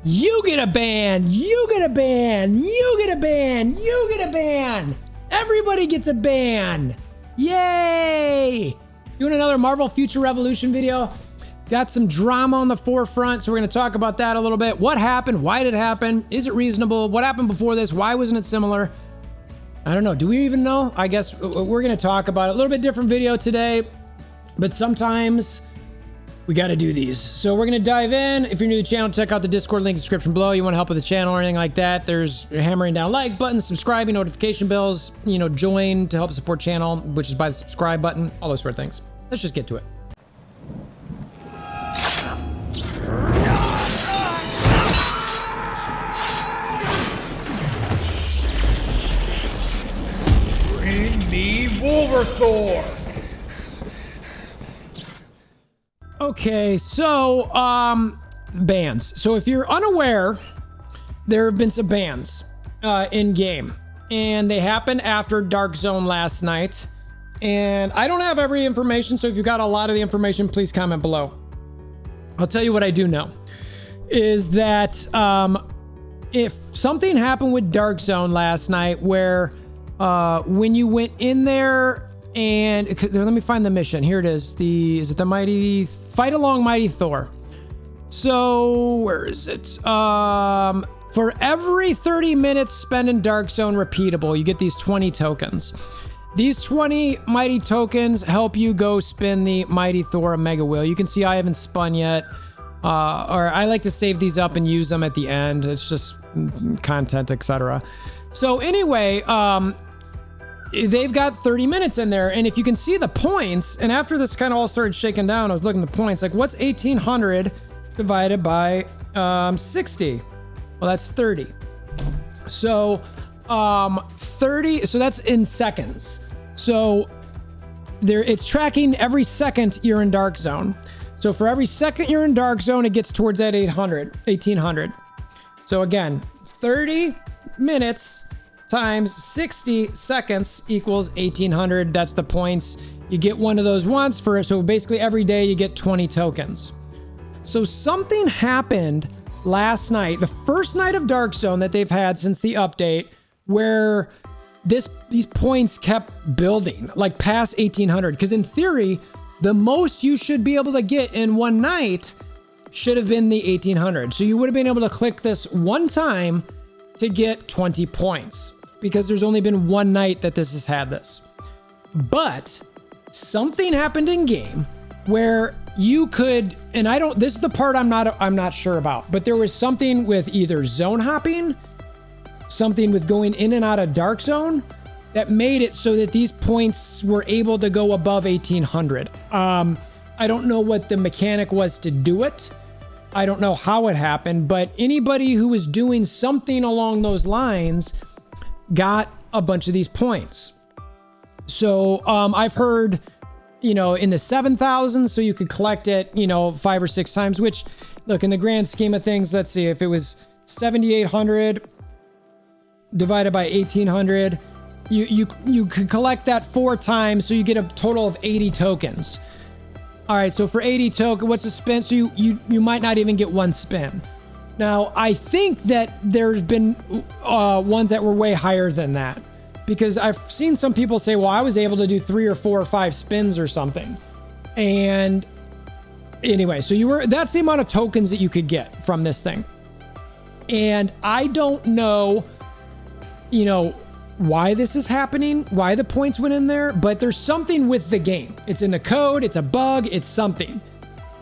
You get a ban. You get a ban. You get a ban. You get a ban. Everybody gets a ban. Yay! Doing another Marvel Future Revolution video. Got some drama on the forefront, so we're going to talk about that a little bit. What happened? Why did it happen? Is it reasonable? What happened before this? Why wasn't it similar? I don't know. Do we even know? I guess we're going to talk about it. A little bit different video today, but sometimes we got to do these. So we're going to dive in. If you're new to the channel, check out the Discord link in the description below. You want to help with the channel or anything like that, there's hammering down like button, subscribing, notification bells, join to help support channel, which is by the subscribe button, all those sort of things. Let's just get to it. Bring me WolverThor! Okay, so, bans. So if you're unaware, there have been some bans in game, and they happened after Dark Zone last night. And I don't have every information, so if you've got a lot of the information, please comment below. I'll tell you what I do know is that if something happened with Dark Zone last night where when you went in there and let me find the mission. Here it is. Is it the Mighty Fight Along Mighty Thor? So where is it? For every 30 minutes spent in Dark Zone repeatable, you get these 20 tokens. These 20 mighty tokens help you go spin the Mighty Thor Mega Wheel. You can see I haven't spun yet, or I like to save these up and use them at the end. It's just content, etc. So anyway, they've got 30 minutes in there, and if you can see the points, and after this kind of all started shaking down, I was looking at the points, like what's 1800 divided by 60? Well, that's 30. So 30, so that's in seconds. So it's tracking every second you're in Dark Zone. So for every second you're in Dark Zone, it gets towards that 1800. So again, 30 minutes times 60 seconds equals 1800. That's the points. You get one of those once so basically every day you get 20 tokens. So something happened last night, the first night of Dark Zone that they've had since the update, where these points kept building like past 1800, because in theory the most you should be able to get in one night should have been the 1800. So you would have been able to click this one time to get 20 points, because there's only been one night that this has had this. But something happened in game where you could, and this is the part I'm not sure about, but there was something with either zone hopping, something with going in and out of Dark Zone that made it so that these points were able to go above 1800. I don't know what the mechanic was to do it. I don't know how it happened, but anybody who was doing something along those lines got a bunch of these points. So I've heard, in the 7,000, so you could collect it, 5 or 6 times, which, look, in the grand scheme of things, let's see, if it was 7,800 divided by 1,800, you could collect that 4 times, so you get a total of 80 tokens. All right, so for 80 token, what's the spin? So you might not even get one spin. Now, I think that there's been ones that were way higher than that, because I've seen some people say, well, I was able to do 3 or 4 or 5 spins or something. And anyway, so that's the amount of tokens that you could get from this thing. And I don't know, why this is happening, why the points went in there, but there's something with the game. It's in the code, it's a bug, it's something.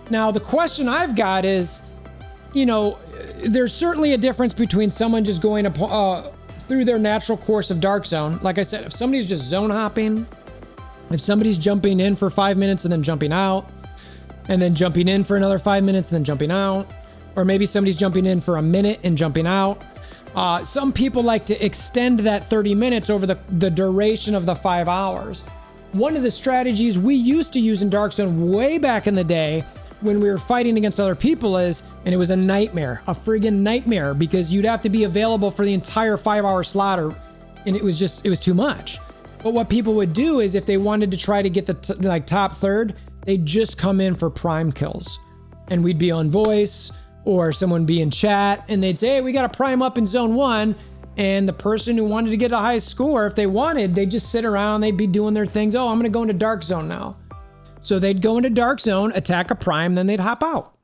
Now, the question I've got is, there's certainly a difference between someone just going through their natural course of Dark Zone. Like I said, if somebody's just zone hopping, if somebody's jumping in for 5 minutes and then jumping out, and then jumping in for another 5 minutes and then jumping out, or maybe somebody's jumping in for a minute and jumping out. Some people like to extend that 30 minutes over the duration of the 5 hours. One of the strategies we used to use in Dark Zone way back in the day when we were fighting against other people and it was a nightmare, a friggin' nightmare, because you'd have to be available for the entire 5-hour slot, and it was too much. But what people would do is if they wanted to try to get the top third, they'd just come in for prime kills, and we'd be on voice, or someone be in chat and they'd say, hey, we got a prime up in zone 1. And the person who wanted to get a high score, if they wanted, they'd just sit around, they'd be doing their things. Oh, I'm going to go into dark zone now. So they'd go into dark zone, attack a prime, then they'd hop out.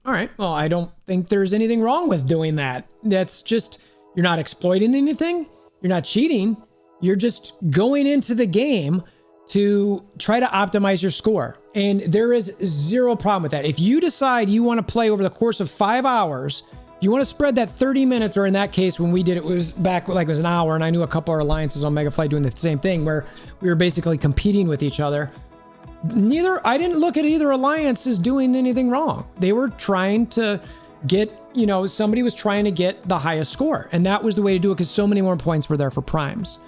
All right, well, I don't think there's anything wrong with doing that. That's just, you're not exploiting anything. You're not cheating. You're just going into the game to try to optimize your score. And there is zero problem with that. If you decide you want to play over the course of 5 hours, you want to spread that 30 minutes, or in that case, when we did it, was back like it was an hour, and I knew a couple of alliances on Megafly doing the same thing where we were basically competing with each other. I didn't look at either alliance as doing anything wrong. They were trying to get, somebody was trying to get the highest score, and that was the way to do it because so many more points were there for primes.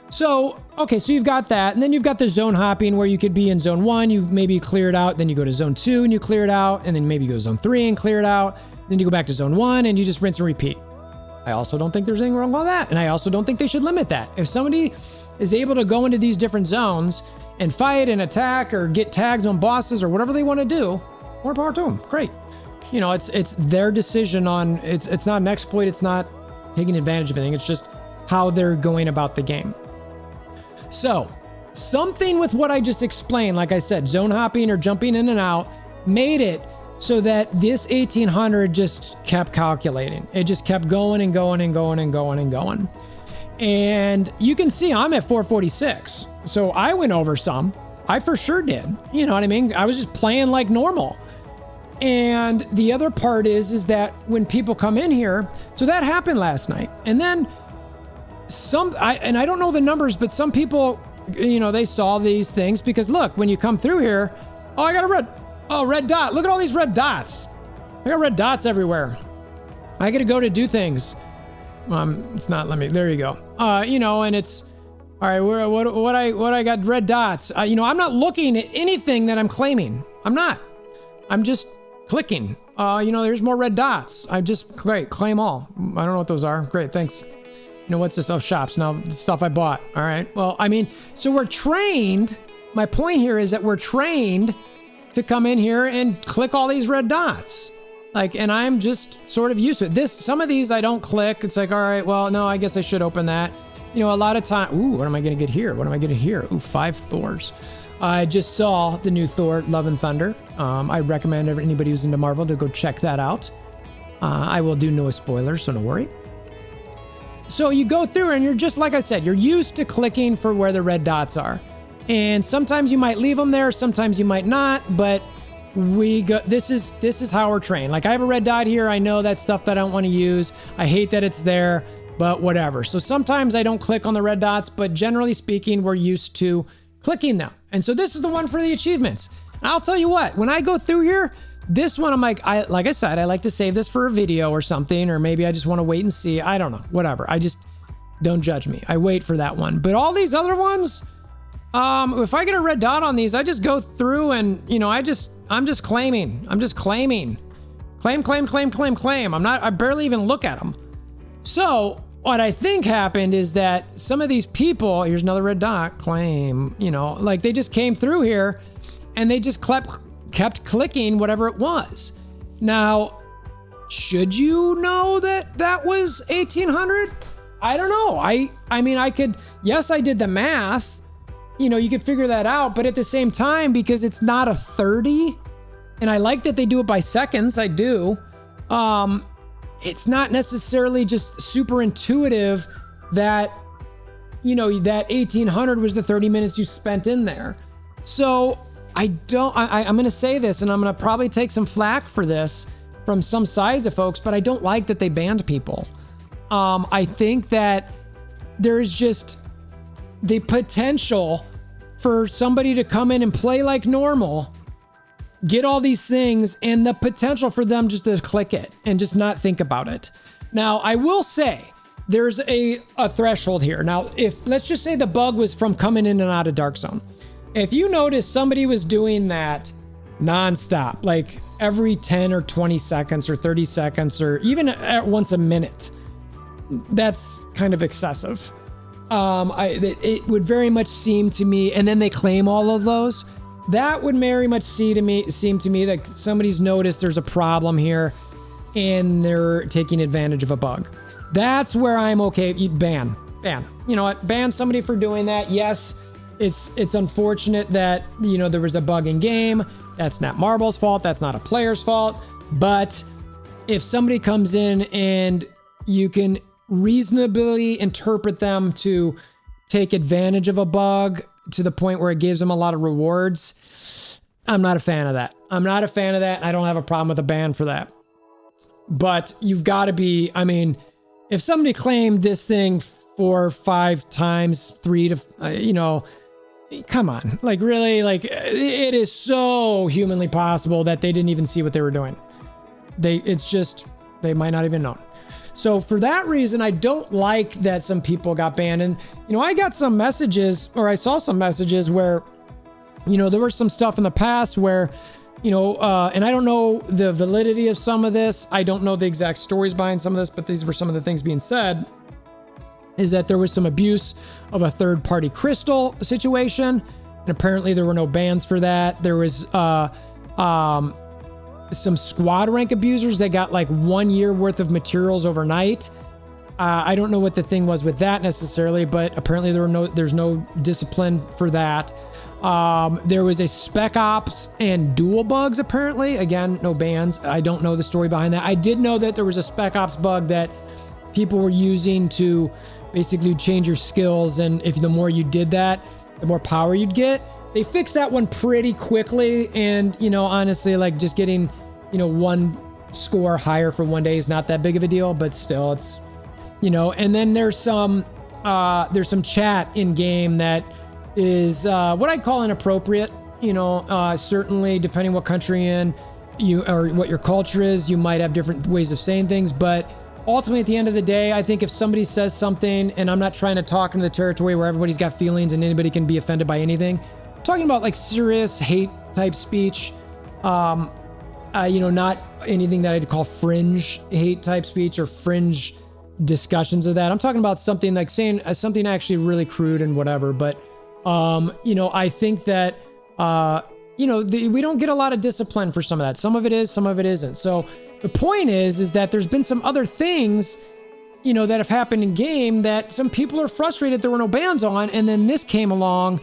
So, okay, so you've got that, and then you've got the zone hopping where you could be in zone 1, you maybe clear it out, then you go to zone 2 and you clear it out, and then maybe you go to zone 3 and clear it out. Then you go back to zone 1 and you just rinse and repeat. I also don't think there's anything wrong with that. And I also don't think they should limit that. If somebody is able to go into these different zones and fight and attack or get tags on bosses or whatever they want to do, more power to them. Great. It's their decision on, it's not an exploit. It's not taking advantage of anything. It's just how they're going about the game. So something with what I just explained, like I said, zone hopping or jumping in and out, made it so that this 1800 just kept calculating. It just kept going and going and going and going and going. And you can see I'm at 446. So I went over some. I for sure did. You know what I mean? I was just playing like normal. And the other part is that when people come in here, so that happened last night. And then I don't know the numbers, but some people, they saw these things because look, when you come through here, oh, I got a red dot. Look at all these red dots. I got red dots everywhere. I got to go to do things. It's not, there you go. And it's, all right, what I got red dots. I'm not looking at anything that I'm claiming. I'm not. I'm just clicking. There's more red dots. Great, claim all. I don't know what those are. Great, thanks. What's this? Oh, shops. Now, the stuff I bought. All right. Well, so we're trained. My point here is that we're trained to come in here and click all these red dots. And I'm just sort of used to it. Some of these I don't click. It's like, all right, well, no, I guess I should open that. A lot of time. Ooh, what am I going to get here? Ooh, 5 Thors. I just saw the new Thor, Love and Thunder. I recommend anybody who's into Marvel to go check that out. I will do no spoilers, so no worry. So you go through and you're just, like I said, you're used to clicking for where the red dots are. And sometimes you might leave them there, sometimes you might not, but this is how we're trained. Like I have a red dot here. I know that's stuff that I don't want to use. I hate that it's there, but whatever. So sometimes I don't click on the red dots, but generally speaking, we're used to clicking them. And so this is the one for the achievements. I'll tell you what, when I go through here, this one, I'm like I said, I like to save this for a video or something, or maybe I just want to wait and see. I don't know, whatever. Don't judge me. I wait for that one. But all these other ones, if I get a red dot on these, I just go through and, I'm just claiming. Claim. I barely even look at them. So what I think happened is that some of these people, here's another red dot, claim, they just came through here and they just kept clicking whatever it was. Now, should you know that was 1800? I don't know. Yes, I did the math. You could figure that out, but at the same time, because it's not a 30, and I like that they do it by seconds, I do. It's not necessarily just super intuitive that, that 1800 was the 30 minutes you spent in there. So I'm going to say this, and I'm going to probably take some flack for this from some sides of folks, but I don't like that they banned people. I think that there's just the potential for somebody to come in and play like normal, get all these things, and the potential for them just to click it and just not think about it. Now, I will say there's a threshold here. Now, let's just say the bug was from coming in and out of Dark Zone. If you notice somebody was doing that nonstop, like every 10 or 20 seconds or 30 seconds, or even at once a minute, that's kind of excessive. It would very much seem to me, and then they claim all of those. that would very much seem to me that somebody's noticed there's a problem here and they're taking advantage of a bug. That's where I'm okay. Ban. You know what? Ban somebody for doing that. Yes, it's unfortunate that, you know, there was a bug in game. That's not Marble's fault. That's not a player's fault. But if somebody comes in and you can reasonably interpret them to take advantage of a bug to the point where it gives them a lot of rewards, I'm not a fan of that. I don't have a problem with a ban for that. But you've got to be, I mean, if somebody claimed this thing 4 or 5 times, 3 to, you know, come on, like really, like it is so humanly possible that they didn't even see what they were doing. They might not even know. So for that reason, I don't like that some people got banned. And, you know, I got some messages, or I saw some messages where, you know, there was some stuff in the past where, you know, and I don't know the validity of some of this. I don't know the exact stories behind some of this, but these were some of the things being said, is that there was some abuse of a third-party crystal situation. And apparently there were no bans for that. There was some squad rank abusers that got like 1 year worth of materials overnight. I don't know what the thing was with that necessarily, but apparently there's no discipline for that. There was a spec ops and dual bugs apparently. Again, no bans. I don't know the story behind that. I did know that there was a spec ops bug that people were using to basically change your skills, and if the more you did that, the more power you'd get. They fixed that one pretty quickly, and, you know, honestly, like just getting, you know, 1 score higher for 1 day is not that big of a deal, but still it's, you know. And then there's some chat in game that is what I call inappropriate, you know. Certainly depending what country you're in, or what your culture is, you might have different ways of saying things, but ultimately at the end of the day, I think if somebody says something, and I'm not trying to talk into the territory where everybody's got feelings and anybody can be offended by anything, I'm talking about like serious hate type speech, you know, not anything that I'd call fringe hate type speech or fringe discussions of that. I'm talking about something like saying something actually really crude and whatever. But, you know, I think that, you know, we don't get a lot of discipline for some of that. Some of it is, some of it isn't. So the point is that there's been some other things, you know, that have happened in game that some people are frustrated there were no bans on. And then this came along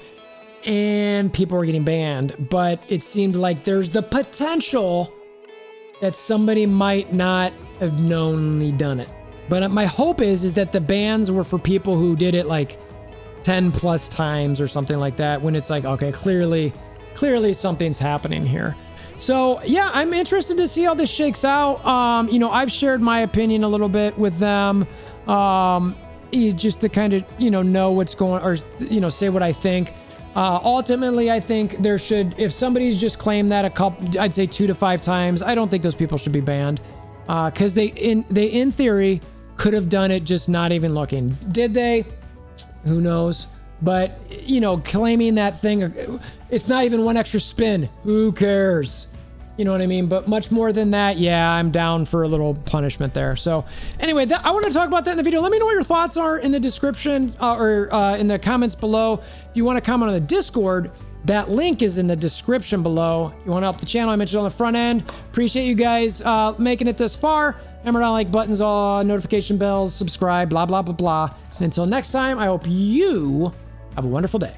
and people were getting banned. But it seemed like there's the potential that somebody might not have knowingly done it. But my hope is that the bans were for people who did it like 10 plus times or something like that, when it's like, okay, clearly something's happening here. So yeah, I'm interested to see how this shakes out. You know, I've shared my opinion a little bit with them, just to kind of, you know what's going, or, you know, say what I think. Ultimately, I think there should, if somebody's just claimed that a couple, I'd say 2 to 5 times, I don't think those people should be banned. Cause they in theory could have done it just not even looking. Did they? Who knows? But, you know, claiming that thing, it's not even 1 extra spin. Who cares? You know what I mean? But much more than that, yeah, I'm down for a little punishment there. So anyway, I want to talk about that in the video. Let me know what your thoughts are in the description, or in the comments below. If you want to comment on the Discord, that link is in the description below. You want to help the channel, I mentioned on the front end. Appreciate you guys making it this far. Hammer down like buttons, all notification bells, subscribe, blah, blah, blah, blah. And until next time, I hope you have a wonderful day.